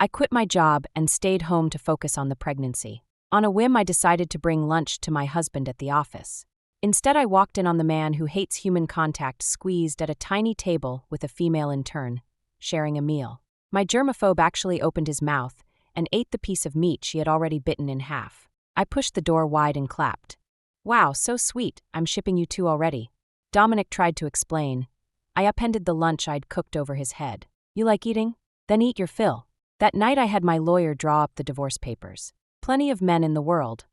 I quit my job and stayed home to focus on the pregnancy. On a whim, I decided to bring lunch to my husband at the office. Instead, I walked in on the man who hates human contact squeezed at a tiny table with a female intern, sharing a meal. My germaphobe actually opened his mouth and ate the piece of meat she had already bitten in half. I pushed the door wide and clapped. "Wow, so sweet, I'm shipping you two already." Dominic tried to explain. I upended the lunch I'd cooked over his head. "You like eating? Then eat your fill." That night I had my lawyer draw up the divorce papers. Plenty of men in the world.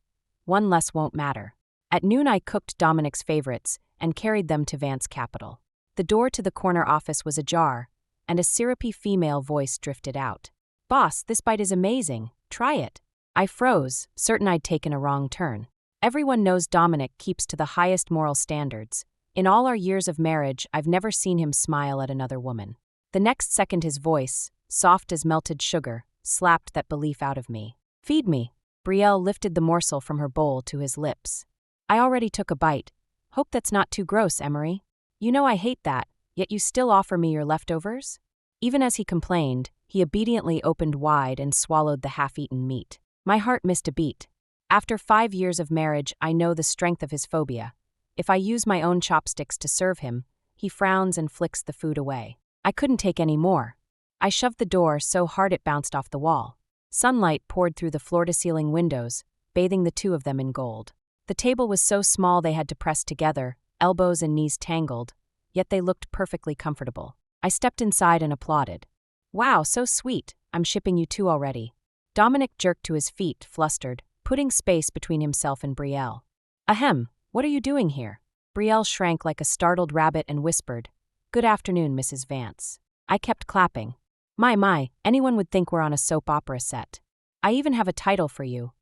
One less won't matter. At noon I cooked Dominic's favorites and carried them to Vance Capital. The door to the corner office was ajar, and a syrupy female voice drifted out. "Boss, this bite is amazing. Try it." I froze, certain I'd taken a wrong turn. Everyone knows Dominic keeps to the highest moral standards. In all our years of marriage, I've never seen him smile at another woman. The next second his voice, soft as melted sugar, slapped that belief out of me. "Feed me." Brielle lifted the morsel from her bowl to his lips. I already took a bite. "Hope that's not too gross, Emery. You know I hate that, yet you still offer me your leftovers?" Even as he complained, he obediently opened wide and swallowed the half-eaten meat. My heart missed a beat. After 5 years of marriage, I know the strength of his phobia. If I use my own chopsticks to serve him, he frowns and flicks the food away. I couldn't take any more. I shoved the door so hard it bounced off the wall. Sunlight poured through the floor-to-ceiling windows, bathing the two of them in gold. The table was so small they had to press together, elbows and knees tangled, yet they looked perfectly comfortable. I stepped inside and applauded. "Wow, so sweet, I'm shipping you two already." Dominic jerked to his feet, flustered, putting space between himself and Brielle. "Ahem, what are you doing here?" Brielle shrank like a startled rabbit and whispered, "Good afternoon, Mrs. Vance." I kept clapping. My, anyone would think we're on a soap opera set. I even have a title for you.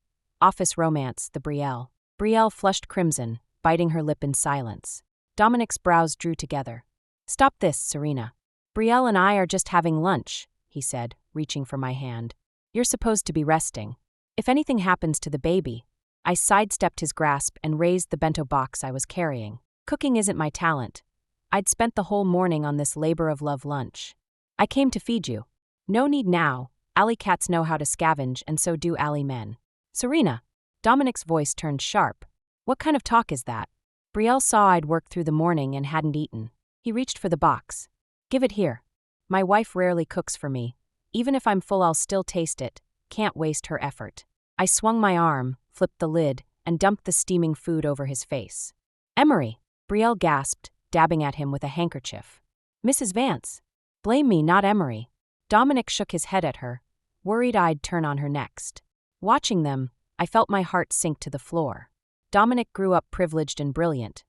Office Romance, the Brielle. Brielle flushed crimson, biting her lip in silence. Dominic's brows drew together. "Stop this, Serena. Brielle and I are just having lunch," he said, reaching for my hand. "You're supposed to be resting. If anything happens to the baby." I sidestepped his grasp and raised the bento box I was carrying. Cooking isn't my talent. I'd spent the whole morning on this labor of love lunch. "I came to feed you." "No need now. Alley cats know how to scavenge, and so do alley men." "Serena." Dominic's voice turned sharp. "What kind of talk is that?" Brielle saw I'd worked through the morning and hadn't eaten. He reached for the box. "Give it here. My wife rarely cooks for me. Even if I'm full, I'll still taste it. Can't waste her effort." I swung my arm, flipped the lid, and dumped the steaming food over his face. "Emery!" Brielle gasped, dabbing at him with a handkerchief. "Mrs. Vance." "Blame me, not Emery." Dominic shook his head at her, worried I'd turn on her next. Watching them, I felt my heart sink to the floor. Dominic grew up privileged and brilliant.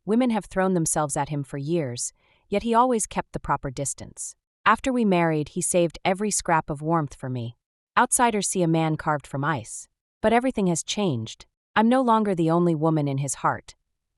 Women have thrown themselves at him for years, yet he always kept the proper distance. After we married, he saved every scrap of warmth for me. Outsiders see a man carved from ice. But everything has changed. I'm no longer the only woman in his heart.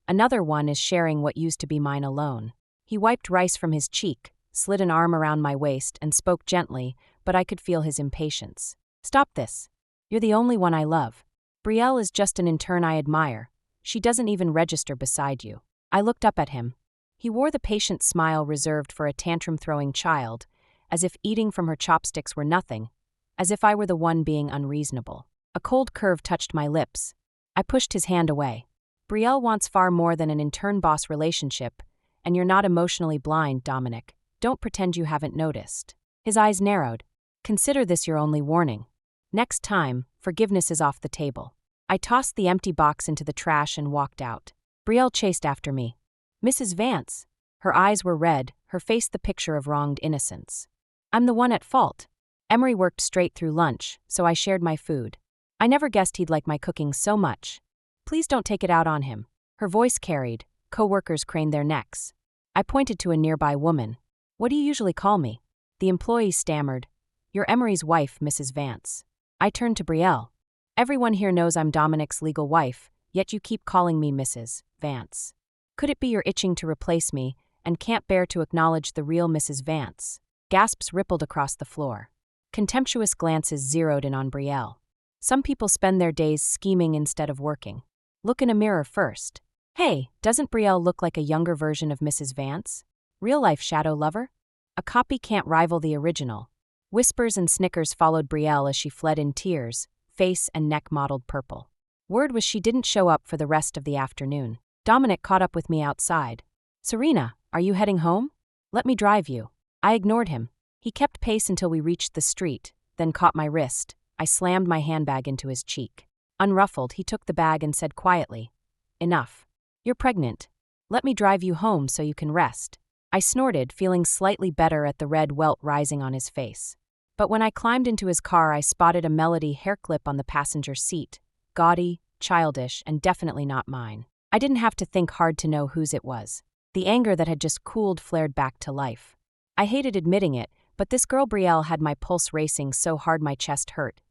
Another one is sharing what used to be mine alone. He wiped rice from his cheek, slid an arm around my waist, and spoke gently, but I could feel his impatience. "Stop this. You're the only one I love. Brielle is just an intern I admire. She doesn't even register beside you." I looked up at him. He wore the patient smile reserved for a tantrum-throwing child, as if eating from her chopsticks were nothing, as if I were the one being unreasonable. A cold curve touched my lips. I pushed his hand away. "Brielle wants far more than an intern-boss relationship, and you're not emotionally blind, Dominic. Don't pretend you haven't noticed." His eyes narrowed. "Consider this your only warning. Next time, forgiveness is off the table." I tossed the empty box into the trash and walked out. Brielle chased after me. "Mrs. Vance." Her eyes were red, her face the picture of wronged innocence. "I'm the one at fault. Emery worked straight through lunch, so I shared my food. I never guessed he'd like my cooking so much. Please don't take it out on him." Her voice carried. Co-workers craned their necks. I pointed to a nearby woman. "What do you usually call me?" The employee stammered. "You're Emery's wife, Mrs. Vance." I turned to Brielle. "Everyone here knows I'm Dominic's legal wife, yet you keep calling me Mrs. Vance. Could it be you're itching to replace me and can't bear to acknowledge the real Mrs. Vance?" Gasps rippled across the floor. Contemptuous glances zeroed in on Brielle. "Some people spend their days scheming instead of working. Look in a mirror first." "Hey, doesn't Brielle look like a younger version of Mrs. Vance? Real-life shadow lover? A copy can't rival the original." Whispers and snickers followed Brielle as she fled in tears, face and neck mottled purple. Word was she didn't show up for the rest of the afternoon. Dominic caught up with me outside. "Serena, are you heading home? Let me drive you." I ignored him. He kept pace until we reached the street, then caught my wrist. I slammed my handbag into his cheek. Unruffled, he took the bag and said quietly, "Enough. You're pregnant. Let me drive you home so you can rest." I snorted, feeling slightly better at the red welt rising on his face. But when I climbed into his car, I spotted a Melody hair clip on the passenger seat. Gaudy, childish, and definitely not mine. I didn't have to think hard to know whose it was. The anger that had just cooled flared back to life. I hated admitting it, but this girl Brielle had my pulse racing so hard my chest hurt.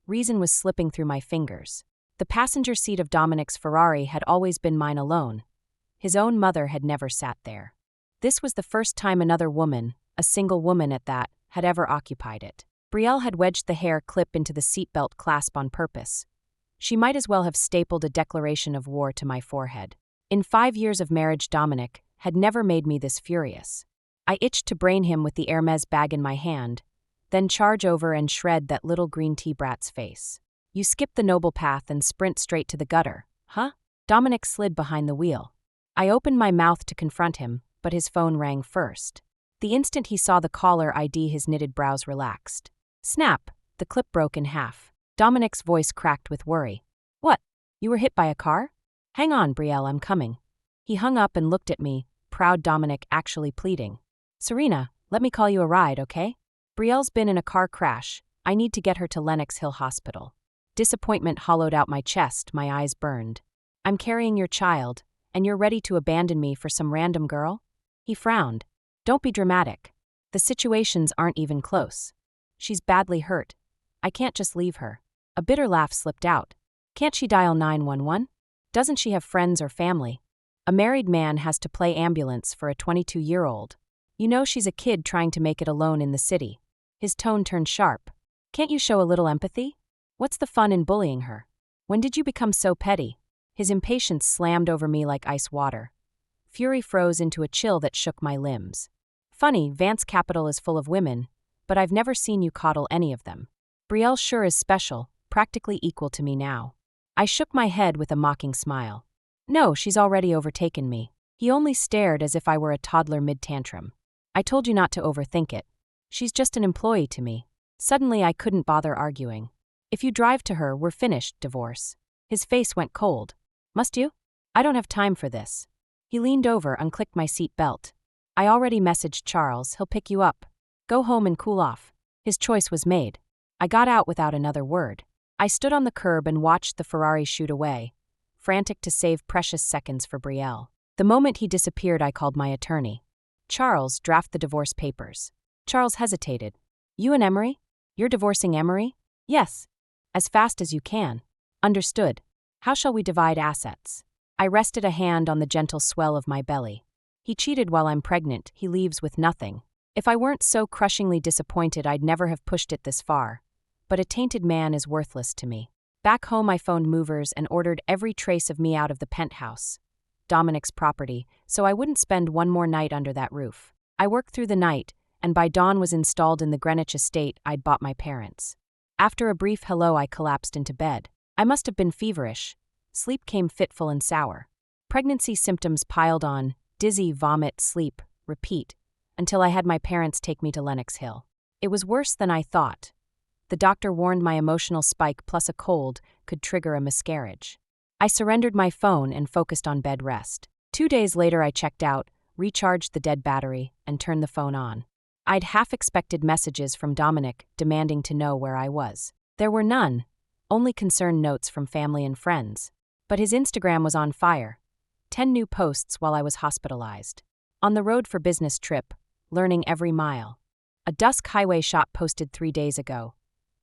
Reason was slipping through my fingers. The passenger seat of Dominic's Ferrari had always been mine alone. His own mother had never sat there. This was the first time another woman, a single woman at that, had ever occupied it. Brielle had wedged the hair clip into the seatbelt clasp on purpose. She might as well have stapled a declaration of war to my forehead. In 5 years of marriage, Dominic had never made me this furious. I itched to brain him with the Hermes bag in my hand, then charge over and shred that little green tea brat's face. "You skip the noble path and sprint straight to the gutter, huh?" Dominic slid behind the wheel. I opened my mouth to confront him, but his phone rang first. The instant he saw the caller ID, his knitted brows relaxed. Snap! The clip broke in half. Dominic's voice cracked with worry. "What? You were hit by a car? Hang on, Brielle, I'm coming." He hung up and looked at me, proud Dominic actually pleading. "Serena, let me call you a ride, okay? Brielle's been in a car crash. I need to get her to Lenox Hill Hospital." Disappointment hollowed out my chest, my eyes burned. "I'm carrying your child, and you're ready to abandon me for some random girl?" He frowned. "Don't be dramatic. The situations aren't even close. She's badly hurt. I can't just leave her." A bitter laugh slipped out. "Can't she dial 911? Doesn't she have friends or family? A married man has to play ambulance for a 22-year-old. You know she's a kid trying to make it alone in the city." His tone turned sharp. "Can't you show a little empathy? What's the fun in bullying her? When did you become so petty?" His impatience slammed over me like ice water. Fury froze into a chill that shook my limbs. "Funny, Vance Capital is full of women, but I've never seen you coddle any of them. Brielle sure is special, practically equal to me now." I shook my head with a mocking smile. "No, she's already overtaken me." He only stared as if I were a toddler mid-tantrum. "I told you not to overthink it. She's just an employee to me." Suddenly I couldn't bother arguing. "If you drive to her, we're finished, divorce." His face went cold. "Must you? I don't have time for this." He leaned over, unclicked my seat belt. "I already messaged Charles, he'll pick you up. Go home and cool off." His choice was made. I got out without another word. I stood on the curb and watched the Ferrari shoot away, frantic to save precious seconds for Brielle. The moment he disappeared, I called my attorney. "Charles, draft the divorce papers." Charles hesitated. "You and Emery? You're divorcing Emery?" "Yes. As fast as you can." "Understood. How shall we divide assets?" I rested a hand on the gentle swell of my belly. "He cheated while I'm pregnant, he leaves with nothing. If I weren't so crushingly disappointed, I'd never have pushed it this far. But a tainted man is worthless to me." Back home, I phoned movers and ordered every trace of me out of the penthouse, Dominic's property, so I wouldn't spend one more night under that roof. I worked through the night, and by dawn was installed in the Greenwich estate I'd bought my parents. After a brief hello, I collapsed into bed. I must have been feverish. Sleep came fitful and sour. Pregnancy symptoms piled on, dizzy, vomit, sleep, repeat, until I had my parents take me to Lenox Hill. It was worse than I thought. The doctor warned my emotional spike plus a cold could trigger a miscarriage. I surrendered my phone and focused on bed rest. 2 days later, I checked out, recharged the dead battery, and turned the phone on. I'd half-expected messages from Dominic demanding to know where I was. There were none, only concerned notes from family and friends. But his Instagram was on fire. 10 new posts while I was hospitalized. On the road for business trip, learning every mile. A dusk highway shot posted 3 days ago.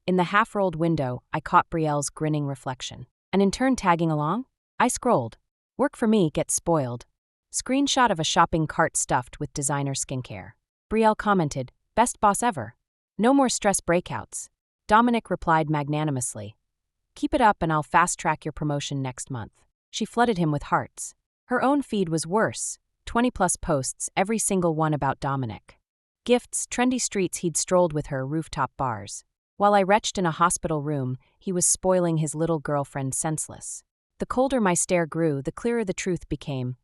In the half-rolled window, I caught Brielle's grinning reflection. And in turn tagging along? I scrolled. Work for me gets spoiled. Screenshot of a shopping cart stuffed with designer skincare. Brielle commented, "Best boss ever. No more stress breakouts." Dominic replied magnanimously, "Keep it up and I'll fast-track your promotion next month." She flooded him with hearts. Her own feed was worse, 20-plus posts, every single one about Dominic. Gifts, trendy streets he'd strolled with her, rooftop bars. While I retched in a hospital room, he was spoiling his little girlfriend senseless. The colder my stare grew, the clearer the truth became.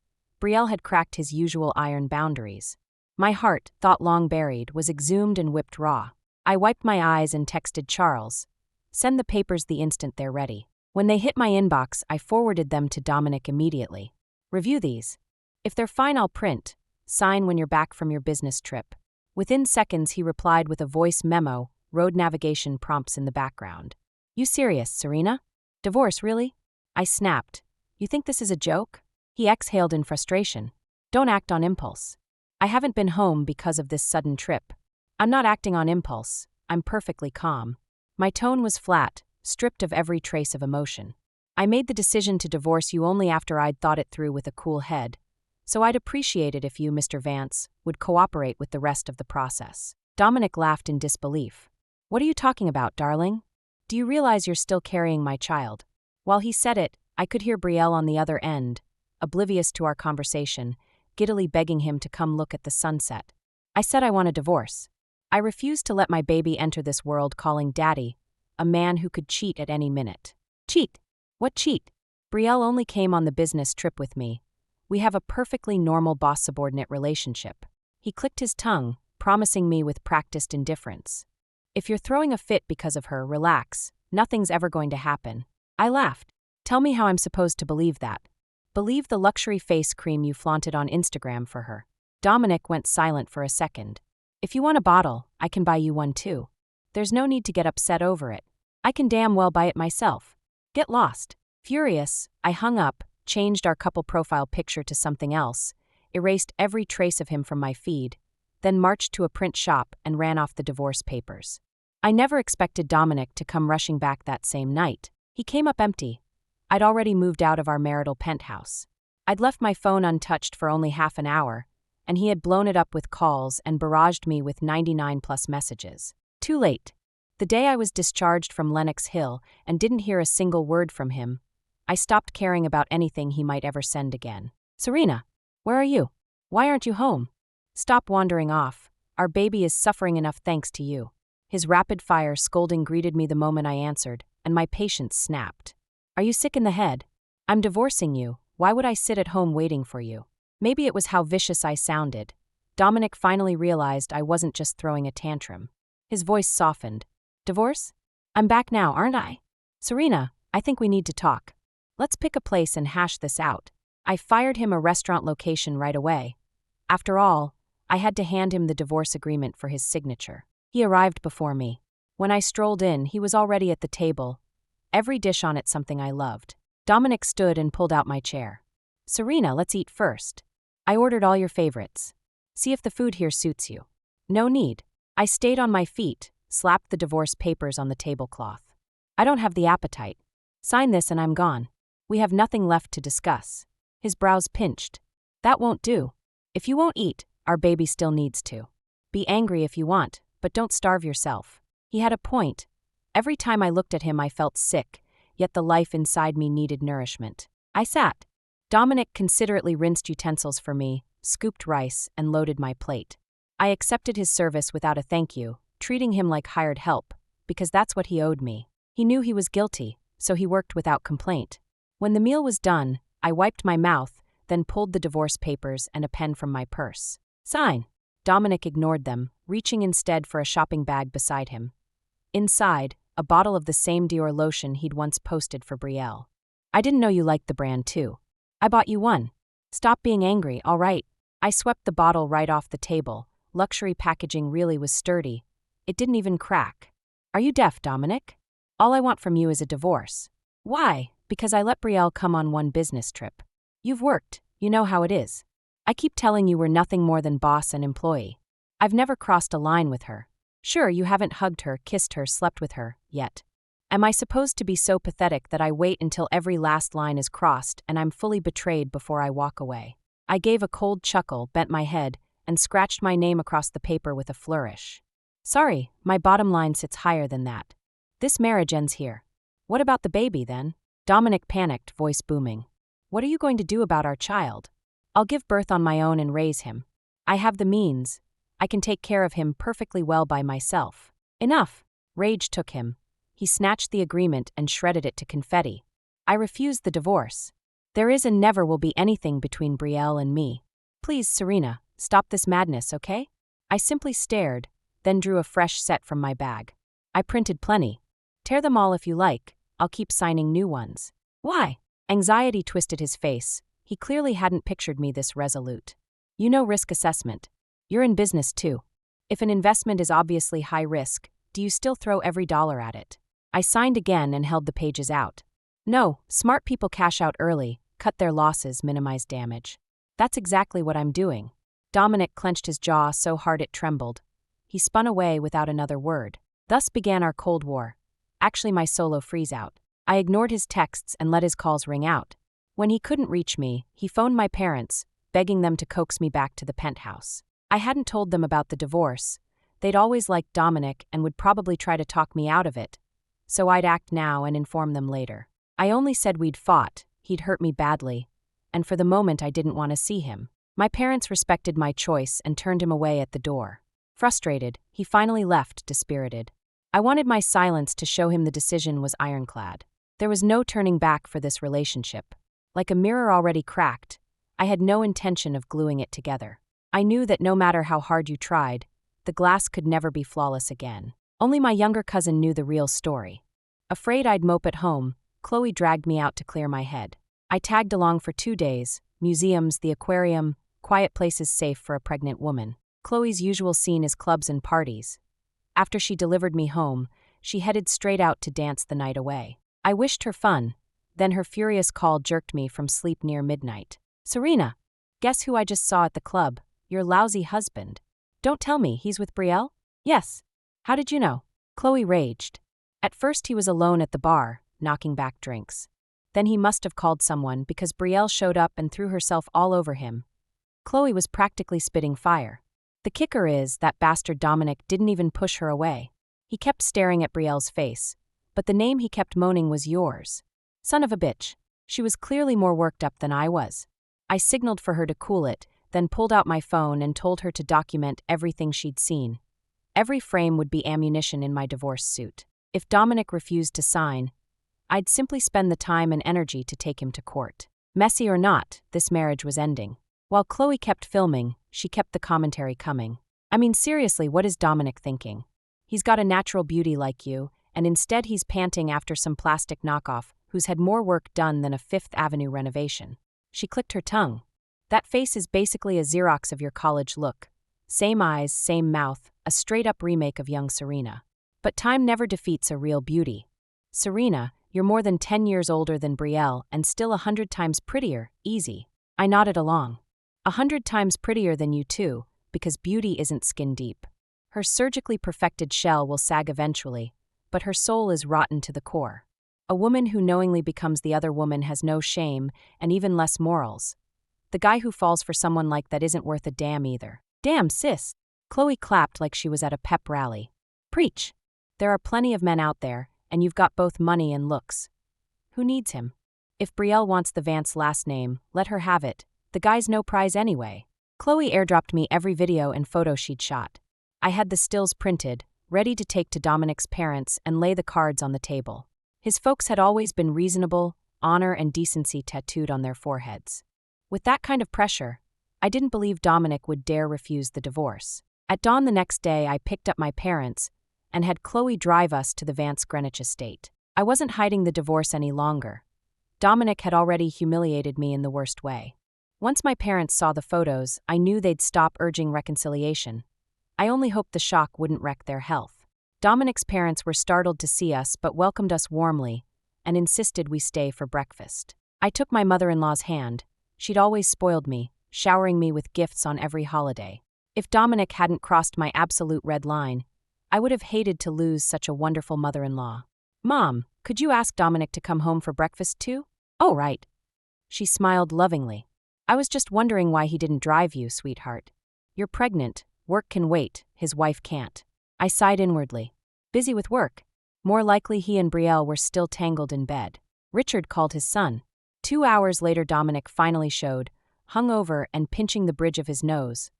Brielle had cracked his usual iron boundaries. My heart, thought long buried, was exhumed and whipped raw. I wiped my eyes and texted Charles. Send the papers the instant they're ready. When they hit my inbox, I forwarded them to Dominic immediately. Review these. If they're fine, I'll print. Sign when you're back from your business trip. Within seconds, he replied with a voice memo, road navigation prompts in the background. You serious, Serena? Divorce, really? I snapped. You think this is a joke? He exhaled in frustration. Don't act on impulse. I haven't been home because of this sudden trip. I'm not acting on impulse. I'm perfectly calm. My tone was flat, stripped of every trace of emotion. I made the decision to divorce you only after I'd thought it through with a cool head. So I'd appreciate it if you, Mr. Vance, would cooperate with the rest of the process. Dominic laughed in disbelief. What are you talking about, darling? Do you realize you're still carrying my child? While he said it, I could hear Brielle on the other end, oblivious to our conversation, giddily begging him to come look at the sunset. I said I want a divorce. I refused to let my baby enter this world calling Daddy, a man who could cheat at any minute. Cheat? What cheat? Brielle only came on the business trip with me. We have a perfectly normal boss-subordinate relationship. He clicked his tongue, promising me with practiced indifference. If you're throwing a fit because of her, relax. Nothing's ever going to happen. I laughed. Tell me how I'm supposed to believe that. Believe the luxury face cream you flaunted on Instagram for her. Dominic went silent for a second. If you want a bottle, I can buy you one too. There's no need to get upset over it. I can damn well buy it myself. Get lost. Furious, I hung up, changed our couple profile picture to something else, erased every trace of him from my feed, then marched to a print shop and ran off the divorce papers. I never expected Dominic to come rushing back that same night. He came up empty. I'd already moved out of our marital penthouse. I'd left my phone untouched for only half an hour, and he had blown it up with calls and barraged me with 99+ messages. Too late. The day I was discharged from Lenox Hill and didn't hear a single word from him, I stopped caring about anything he might ever send again. Serena, where are you? Why aren't you home? Stop wandering off. Our baby is suffering enough thanks to you. His rapid-fire scolding greeted me the moment I answered, and my patience snapped. Are you sick in the head? I'm divorcing you. Why would I sit at home waiting for you? Maybe it was how vicious I sounded. Dominic finally realized I wasn't just throwing a tantrum. His voice softened. Divorce? I'm back now, aren't I? Serena, I think we need to talk. Let's pick a place and hash this out. I fired him a restaurant location right away. After all, I had to hand him the divorce agreement for his signature. He arrived before me. When I strolled in, he was already at the table, every dish on it something I loved. Dominic stood and pulled out my chair. Serena, let's eat first. I ordered all your favorites. See if the food here suits you. No need. I stayed on my feet, slapped the divorce papers on the tablecloth. I don't have the appetite. Sign this and I'm gone. We have nothing left to discuss. His brows pinched. That won't do. If you won't eat, our baby still needs to. Be angry if you want, but don't starve yourself. He had a point. Every time I looked at him, I felt sick, yet the life inside me needed nourishment. I sat. Dominic considerately rinsed utensils for me, scooped rice, and loaded my plate. I accepted his service without a thank you, treating him like hired help, because that's what he owed me. He knew he was guilty, so he worked without complaint. When the meal was done, I wiped my mouth, then pulled the divorce papers and a pen from my purse. Sign. Dominic ignored them, reaching instead for a shopping bag beside him. Inside, a bottle of the same Dior lotion he'd once posted for Brielle. I didn't know you liked the brand too. I bought you one. Stop being angry, all right. I swept the bottle right off the table. Luxury packaging really was sturdy. It didn't even crack. Are you deaf, Dominic? All I want from you is a divorce. Why? Because I let Brielle come on one business trip. You've worked. You know how it is. I keep telling you we're nothing more than boss and employee. I've never crossed a line with her. Sure, you haven't hugged her, kissed her, slept with her, yet. Am I supposed to be so pathetic that I wait until every last line is crossed and I'm fully betrayed before I walk away? I gave a cold chuckle, bent my head, and scratched my name across the paper with a flourish. Sorry, my bottom line sits higher than that. This marriage ends here. What about the baby, then? Dominic panicked, voice booming. What are you going to do about our child? I'll give birth on my own and raise him. I have the means. I can take care of him perfectly well by myself. Enough. Rage took him. He snatched the agreement and shredded it to confetti. I refused the divorce. There is and never will be anything between Brielle and me. Please, Serena, stop this madness, okay? I simply stared, then drew a fresh set from my bag. I printed plenty. Tear them all if you like, I'll keep signing new ones. Why? Anxiety twisted his face. He clearly hadn't pictured me this resolute. You know risk assessment. You're in business too. If an investment is obviously high risk, do you still throw every dollar at it? I signed again and held the pages out. No, smart people cash out early, cut their losses, minimize damage. That's exactly what I'm doing. Dominic clenched his jaw so hard it trembled. He spun away without another word. Thus began our Cold War. Actually my solo freeze-out. I ignored his texts and let his calls ring out. When he couldn't reach me, he phoned my parents, begging them to coax me back to the penthouse. I hadn't told them about the divorce. They'd always liked Dominic and would probably try to talk me out of it. So I'd act now and inform them later. I only said we'd fought, he'd hurt me badly, and for the moment I didn't want to see him. My parents respected my choice and turned him away at the door. Frustrated, he finally left, dispirited. I wanted my silence to show him the decision was ironclad. There was no turning back for this relationship. Like a mirror already cracked, I had no intention of gluing it together. I knew that no matter how hard you tried, the glass could never be flawless again. Only my younger cousin knew the real story. Afraid I'd mope at home, Chloe dragged me out to clear my head. I tagged along for 2 days, museums, the aquarium, quiet places safe for a pregnant woman. Chloe's usual scene is clubs and parties. After she delivered me home, she headed straight out to dance the night away. I wished her fun, then her furious call jerked me from sleep near midnight. Serena, guess who I just saw at the club? Your lousy husband. Don't tell me, he's with Brielle? Yes. How did you know? Chloe raged. At first he was alone at the bar, knocking back drinks. Then he must have called someone because Brielle showed up and threw herself all over him. Chloe was practically spitting fire. The kicker is that bastard Dominic didn't even push her away. He kept staring at Brielle's face, but the name he kept moaning was yours. Son of a bitch. She was clearly more worked up than I was. I signaled for her to cool it, then pulled out my phone and told her to document everything she'd seen. Every frame would be ammunition in my divorce suit. If Dominic refused to sign, I'd simply spend the time and energy to take him to court. Messy or not, this marriage was ending. While Chloe kept filming, she kept the commentary coming. I mean, seriously, what is Dominic thinking? He's got a natural beauty like you, and instead he's panting after some plastic knockoff who's had more work done than a Fifth Avenue renovation. She clicked her tongue. That face is basically a Xerox of your college look. Same eyes, same mouth, a straight-up remake of young Serena. But time never defeats a real beauty. Serena, you're more than 10 years older than Brielle and still 100 times prettier, easy. I nodded along. 100 times prettier than you too, because beauty isn't skin deep. Her surgically perfected shell will sag eventually, but her soul is rotten to the core. A woman who knowingly becomes the other woman has no shame and even less morals. The guy who falls for someone like that isn't worth a damn either. Damn, sis. Chloe clapped like she was at a pep rally. Preach. There are plenty of men out there, and you've got both money and looks. Who needs him? If Brielle wants the Vance last name, let her have it. The guy's no prize anyway. Chloe airdropped me every video and photo she'd shot. I had the stills printed, ready to take to Dominic's parents and lay the cards on the table. His folks had always been reasonable, honor and decency tattooed on their foreheads. With that kind of pressure, I didn't believe Dominic would dare refuse the divorce. At dawn the next day, I picked up my parents and had Chloe drive us to the Vance Greenwich estate. I wasn't hiding the divorce any longer. Dominic had already humiliated me in the worst way. Once my parents saw the photos, I knew they'd stop urging reconciliation. I only hoped the shock wouldn't wreck their health. Dominic's parents were startled to see us but welcomed us warmly and insisted we stay for breakfast. I took my mother-in-law's hand. She'd always spoiled me, showering me with gifts on every holiday. If Dominic hadn't crossed my absolute red line, I would have hated to lose such a wonderful mother-in-law. Mom, could you ask Dominic to come home for breakfast too? Oh, right. She smiled lovingly. I was just wondering why he didn't drive you, sweetheart. You're pregnant. Work can wait. His wife can't. I sighed inwardly. Busy with work. More likely he and Brielle were still tangled in bed. Richard called his son. 2 hours later Dominic finally showed, hungover and pinching the bridge of his nose.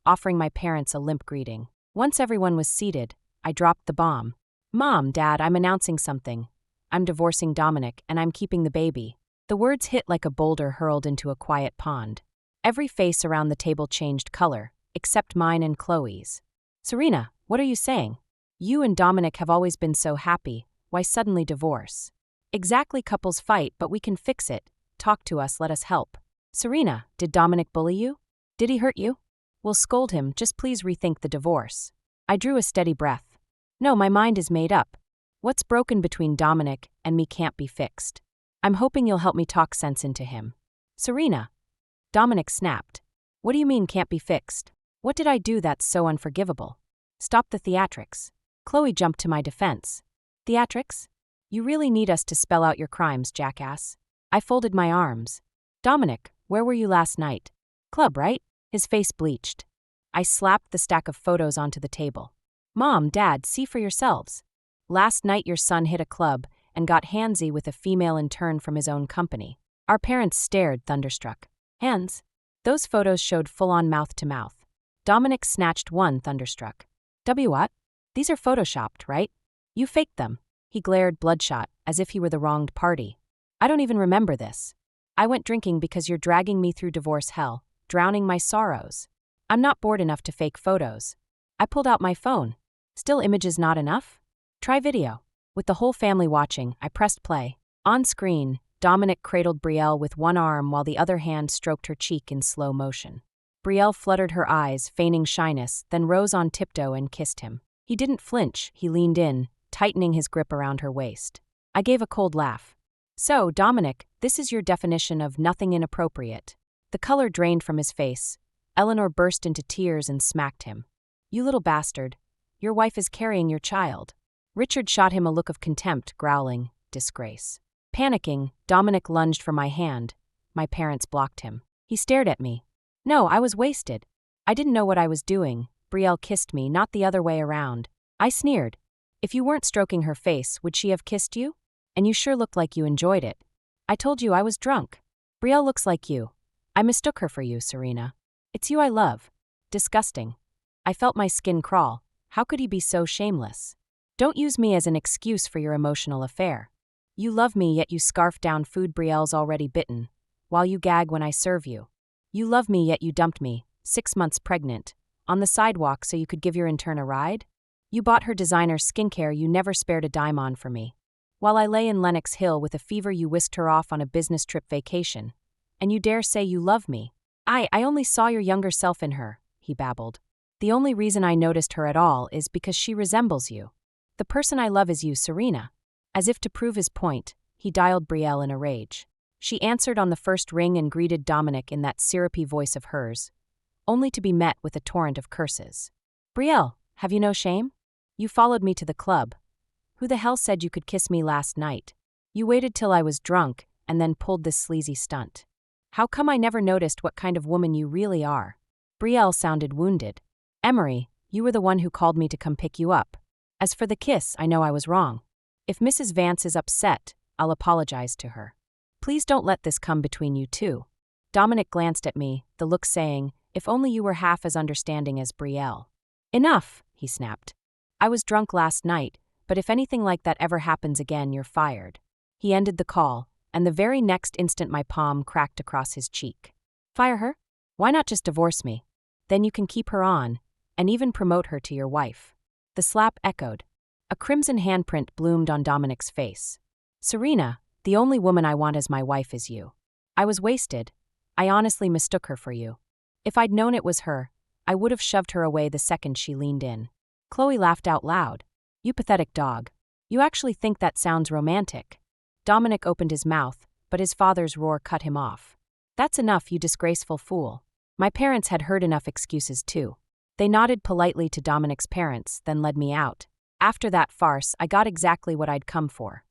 offering my parents a limp greeting. Once everyone was seated, I dropped the bomb. "Mom, Dad, I'm announcing something. I'm divorcing Dominic, and I'm keeping the baby." The words hit like a boulder hurled into a quiet pond. Every face around the table changed color, except mine and Chloe's. "Serena, what are you saying? You and Dominic have always been so happy. Why suddenly divorce?" "Exactly, couples fight, but we can fix it. Talk to us, let us help." "Serena, did Dominic bully you? Did he hurt you?" "We'll scold him, just please rethink the divorce." I drew a steady breath. "No, my mind is made up. What's broken between Dominic and me can't be fixed. I'm hoping you'll help me talk sense into him." "Serena." Dominic snapped. "What do you mean can't be fixed? What did I do that's so unforgivable? Stop the theatrics." Chloe jumped to my defense. "Theatrics? You really need us to spell out your crimes, jackass." I folded my arms. "Dominic, where were you last night? Club, right?" His face bleached. I slapped the stack of photos onto the table. "Mom, Dad, see for yourselves. Last night your son hit a club and got handsy with a female intern from his own company." Our parents stared, thunderstruck. "Hands?" Those photos showed full-on mouth-to-mouth. Dominic snatched one, thunderstruck. What? These are photoshopped, right? You faked them." He glared bloodshot, as if he were the wronged party. "I don't even remember this. I went drinking because you're dragging me through divorce hell, drowning my sorrows. I'm not bored enough to fake photos." I pulled out my phone. "Still images not enough? Try video." With the whole family watching, I pressed play. On screen, Dominic cradled Brielle with one arm while the other hand stroked her cheek in slow motion. Brielle fluttered her eyes, feigning shyness, then rose on tiptoe and kissed him. He didn't flinch, he leaned in, tightening his grip around her waist. I gave a cold laugh. "So, Dominic, this is your definition of nothing inappropriate." The color drained from his face. Eleanor burst into tears and smacked him. "You little bastard. Your wife is carrying your child." Richard shot him a look of contempt, growling, "Disgrace." Panicking, Dominic lunged for my hand. My parents blocked him. He stared at me. "No, I was wasted. I didn't know what I was doing." Brielle kissed me, not the other way around. I sneered. "If you weren't stroking her face, would she have kissed you? And you sure looked like you enjoyed it." "I told you I was drunk." "Brielle looks like you. I mistook her for you, Serena. It's you I love." Disgusting. I felt my skin crawl. How could he be so shameless? "Don't use me as an excuse for your emotional affair. You love me, yet you scarf down food Brielle's already bitten, while you gag when I serve you. You love me, yet you dumped me, 6 months pregnant, on the sidewalk so you could give your intern a ride? You bought her designer skincare you never spared a dime on for me, while I lay in Lenox Hill with a fever you whisked her off on a business trip vacation. And you dare say you love me? I only saw your younger self in her," he babbled. "The only reason I noticed her at all is because she resembles you. The person I love is you, Serena." As if to prove his point, he dialed Brielle in a rage. She answered on the first ring and greeted Dominic in that syrupy voice of hers, only to be met with a torrent of curses. "Brielle, have you no shame? You followed me to the club. Who the hell said you could kiss me last night? You waited till I was drunk and then pulled this sleazy stunt. How come I never noticed what kind of woman you really are?" Brielle sounded wounded. "Emery, you were the one who called me to come pick you up. As for the kiss, I know I was wrong. If Mrs. Vance is upset, I'll apologize to her. Please don't let this come between you two." Dominic glanced at me, the look saying, "If only you were half as understanding as Brielle." "Enough," he snapped. "I was drunk last night, but if anything like that ever happens again, you're fired." He ended the call, and the very next instant my palm cracked across his cheek. "Fire her? Why not just divorce me? Then you can keep her on, and even promote her to your wife." The slap echoed. A crimson handprint bloomed on Dominic's face. "Serena, the only woman I want as my wife is you. I was wasted. I honestly mistook her for you. If I'd known it was her, I would have shoved her away the second she leaned in." Chloe laughed out loud. "You pathetic dog. You actually think that sounds romantic." Dominic opened his mouth, but his father's roar cut him off. "That's enough, you disgraceful fool." My parents had heard enough excuses too. They nodded politely to Dominic's parents, then led me out. After that farce, I got exactly what I'd come for.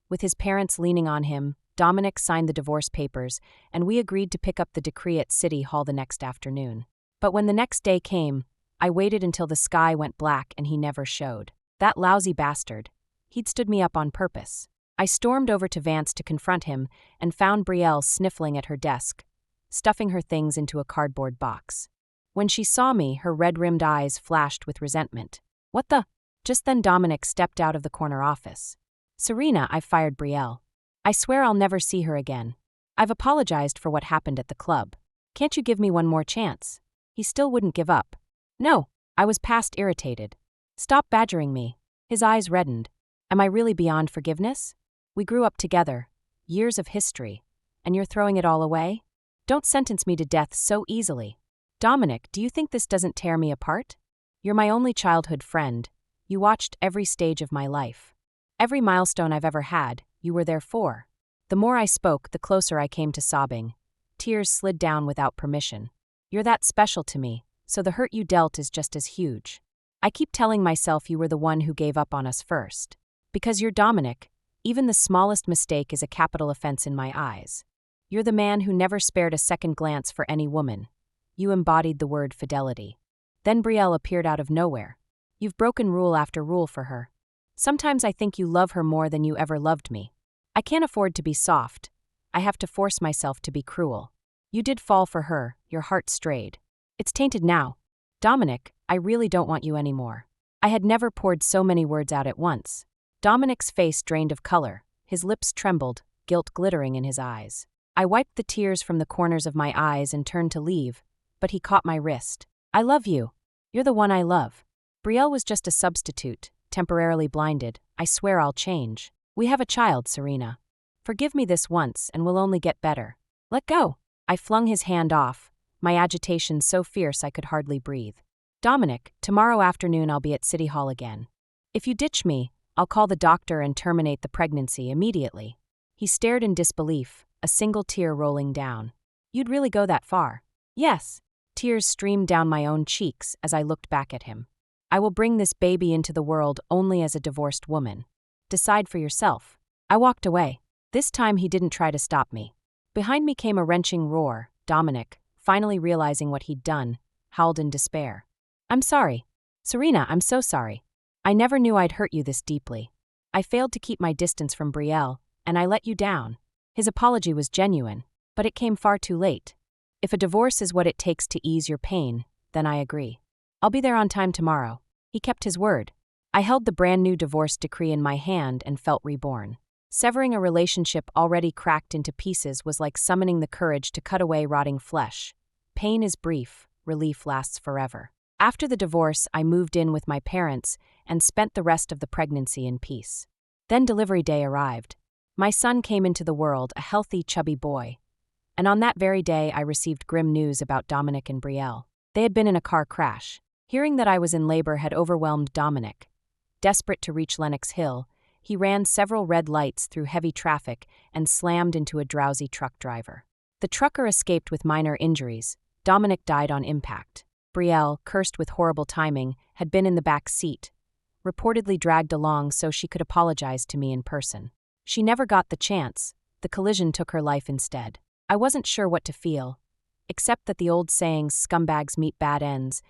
With his parents leaning on him, Dominic signed the divorce papers, and we agreed to pick up the decree at City Hall the next afternoon. But when the next day came, I waited until the sky went black and he never showed. That lousy bastard. He'd stood me up on purpose. I stormed over to Vance to confront him and found Brielle sniffling at her desk, stuffing her things into a cardboard box. When she saw me, her red-rimmed eyes flashed with resentment. What the? Just then Dominic stepped out of the corner office. Serena, I've fired Brielle. I swear I'll never see her again. I've apologized for what happened at the club. Can't you give me one more chance? He still wouldn't give up. No, I was past irritated. Stop badgering me. His eyes reddened. Am I really beyond forgiveness? We grew up together. Years of history. And you're throwing it all away? Don't sentence me to death so easily. Dominic, do you think this doesn't tear me apart? You're my only childhood friend. You watched every stage of my life. Every milestone I've ever had, you were there for. The more I spoke, the closer I came to sobbing. Tears slid down without permission. You're that special to me, so the hurt you dealt is just as huge. I keep telling myself you were the one who gave up on us first. Because you're Dominic, even the smallest mistake is a capital offense in my eyes. You're the man who never spared a second glance for any woman. You embodied the word fidelity. Then Brielle appeared out of nowhere. You've broken rule after rule for her. Sometimes I think you love her more than you ever loved me. I can't afford to be soft. I have to force myself to be cruel. You did fall for her, your heart strayed. It's tainted now. Dominic, I really don't want you anymore. I had never poured so many words out at once. Dominic's face drained of color. His lips trembled, guilt glittering in his eyes. I wiped the tears from the corners of my eyes and turned to leave, but he caught my wrist. I love you. You're the one I love. Brielle was just a substitute, temporarily blinded. I swear I'll change. We have a child, Serena. Forgive me this once, and we'll only get better. Let go. I flung his hand off, my agitation so fierce I could hardly breathe. Dominic, tomorrow afternoon I'll be at City Hall again. If you ditch me, I'll call the doctor and terminate the pregnancy immediately. He stared in disbelief, a single tear rolling down. You'd really go that far? Yes. Tears streamed down my own cheeks as I looked back at him. I will bring this baby into the world only as a divorced woman. Decide for yourself. I walked away. This time he didn't try to stop me. Behind me came a wrenching roar. Dominic, finally realizing what he'd done, howled in despair. I'm sorry. Serena, I'm so sorry. I never knew I'd hurt you this deeply. I failed to keep my distance from Brielle, and I let you down. His apology was genuine, but it came far too late. If a divorce is what it takes to ease your pain, then I agree. I'll be there on time tomorrow. He kept his word. I held the brand new divorce decree in my hand and felt reborn. Severing a relationship already cracked into pieces was like summoning the courage to cut away rotting flesh. Pain is brief, relief lasts forever. After the divorce, I moved in with my parents and spent the rest of the pregnancy in peace. Then delivery day arrived. My son came into the world, a healthy, chubby boy. And on that very day, I received grim news about Dominic and Brielle. They had been in a car crash. Hearing that I was in labor had overwhelmed Dominic. Desperate to reach Lenox Hill, he ran several red lights through heavy traffic and slammed into a drowsy truck driver. The trucker escaped with minor injuries. Dominic died on impact. Brielle, cursed with horrible timing, had been in the back seat, reportedly dragged along so she could apologize to me in person. She never got the chance. The collision took her life instead. I wasn't sure what to feel, except that the old sayings, scumbags meet bad ends,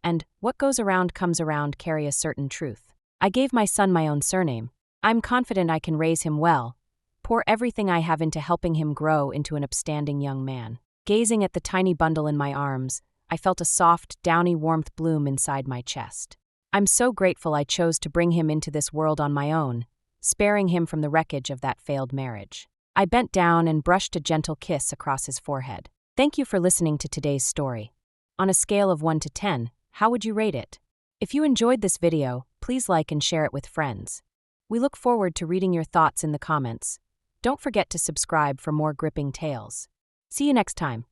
and what goes around comes around carry a certain truth. I gave my son my own surname. I'm confident I can raise him well, pour everything I have into helping him grow into an upstanding young man. Gazing at the tiny bundle in my arms, I felt a soft, downy warmth bloom inside my chest. I'm so grateful I chose to bring him into this world on my own, sparing him from the wreckage of that failed marriage. I bent down and brushed a gentle kiss across his forehead. Thank you for listening to today's story. On a scale of 1 to 10, how would you rate it? If you enjoyed this video, please like and share it with friends. We look forward to reading your thoughts in the comments. Don't forget to subscribe for more gripping tales. See you next time.